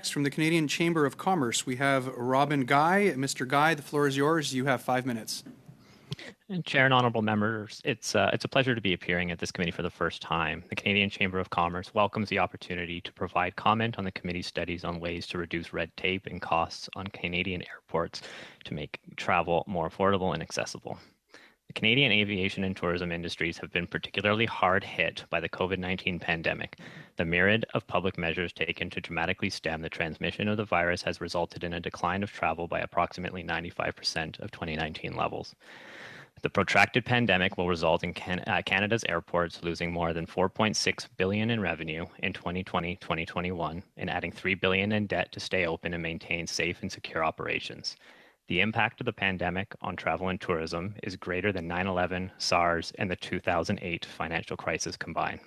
Next, from the Canadian Chamber of Commerce, we have Robin Guy. Mr. Guy, the floor is yours. You have 5 minutes. And Chair and honorable members, it's a pleasure to be appearing at this committee for the first time. The Canadian Chamber of Commerce welcomes the opportunity to provide comment on the committee's studies on ways to reduce red tape and costs on Canadian airports to make travel more affordable and accessible. The Canadian aviation and tourism industries have been particularly hard hit by the COVID-19 pandemic. The myriad of public measures taken to dramatically stem the transmission of the virus has resulted in a decline of travel by approximately 95% of 2019 levels. The protracted pandemic will result in Canada's airports losing more than $4.6 billion in revenue in 2020-2021 and adding $3 billion in debt to stay open and maintain safe and secure operations. The impact of the pandemic on travel and tourism is greater than 9/11, SARS, and the 2008 financial crisis combined.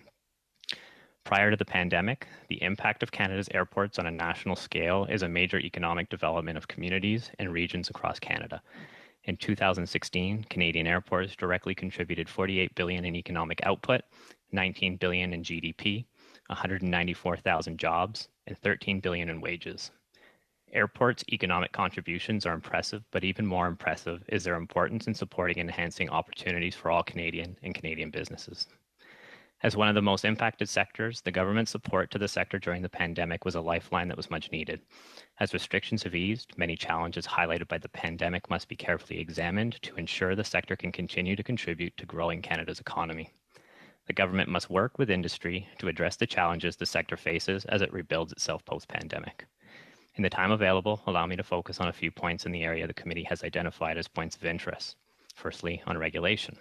Prior to the pandemic, the impact of Canada's airports on a national scale is a major economic development of communities and regions across Canada. In 2016, Canadian airports directly contributed $48 billion in economic output, $19 billion in GDP, 194,000 jobs, and $13 billion in wages. Airports' economic contributions are impressive, but even more impressive is their importance in supporting and enhancing opportunities for all Canadian and Canadian businesses. As one of the most impacted sectors, the government's support to the sector during the pandemic was a lifeline that was much needed. As restrictions have eased, many challenges highlighted by the pandemic must be carefully examined to ensure the sector can continue to contribute to growing Canada's economy. The government must work with industry to address the challenges the sector faces as it rebuilds itself post-pandemic. In the time available, allow me to focus on a few points in the area the committee has identified as points of interest. Firstly, on regulation.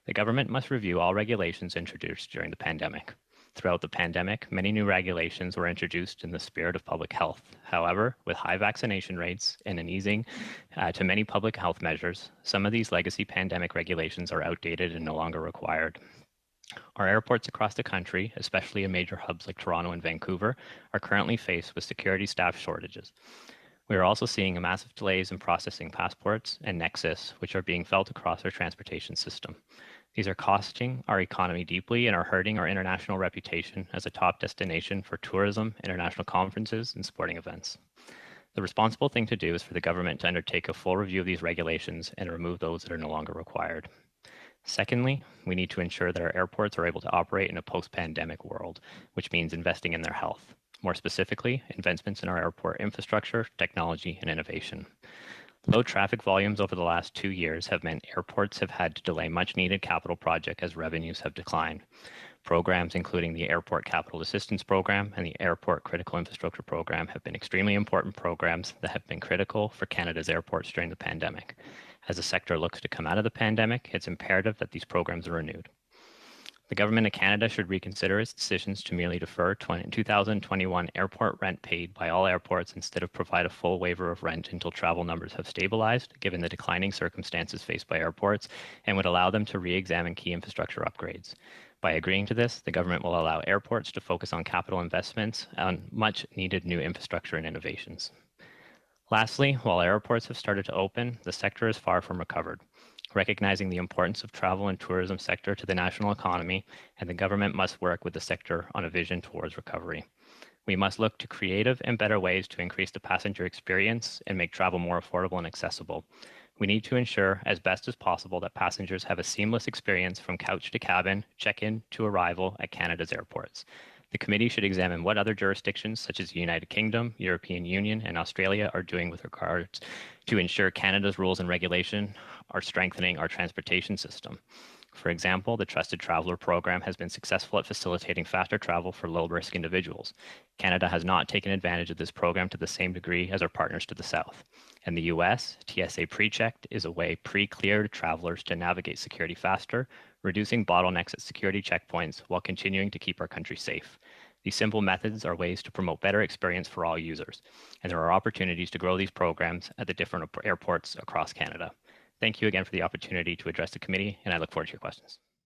The government must review all regulations introduced during the pandemic. Throughout the pandemic, many new regulations were introduced in the spirit of public health. However, with high vaccination rates and an easing to many public health measures, some of these legacy pandemic regulations are outdated and no longer required. Our airports across the country, especially in major hubs like Toronto and Vancouver, are currently faced with security staff shortages. We are also seeing massive delays in processing passports and Nexus, which are being felt across our transportation system. These are costing our economy deeply and are hurting our international reputation as a top destination for tourism, international conferences, and sporting events. The responsible thing to do is for the government to undertake a full review of these regulations and remove those that are no longer required. Secondly, we need to ensure that our airports are able to operate in a post-pandemic world, which means investing in their health. More specifically, investments in our airport infrastructure, technology, and innovation. Low traffic volumes over the last 2 years have meant airports have had to delay much-needed capital projects as revenues have declined. Programs including the Airport Capital Assistance Program and the Airport Critical Infrastructure Program have been extremely important programs that have been critical for Canada's airports during the pandemic. As the sector looks to come out of the pandemic, it's imperative that these programs are renewed. The Government of Canada should reconsider its decisions to merely defer 2021 airport rent paid by all airports instead of provide a full waiver of rent until travel numbers have stabilized, given the declining circumstances faced by airports, and would allow them to re-examine key infrastructure upgrades. By agreeing to this, the government will allow airports to focus on capital investments on much needed new infrastructure and innovations. Lastly, while airports have started to open, the sector is far from recovered. Recognizing the importance of travel and tourism sector to the national economy, and the government must work with the sector on a vision towards recovery. We must look to creative and better ways to increase the passenger experience and make travel more affordable and accessible. We need to ensure as best as possible that passengers have a seamless experience from couch to cabin, check-in to arrival at Canada's airports. The committee should examine what other jurisdictions, such as the United Kingdom, European Union, and Australia, are doing with regards to ensure Canada's rules and regulation are strengthening our transportation system. For example, the Trusted Traveller program has been successful at facilitating faster travel for low-risk individuals. Canada has not taken advantage of this program to the same degree as our partners to the south. In the US, TSA PreChecked is a way pre-cleared travelers to navigate security faster, reducing bottlenecks at security checkpoints while continuing to keep our country safe. These simple methods are ways to promote better experience for all users, and there are opportunities to grow these programs at the different airports across Canada. Thank you again for the opportunity to address the committee, and I look forward to your questions.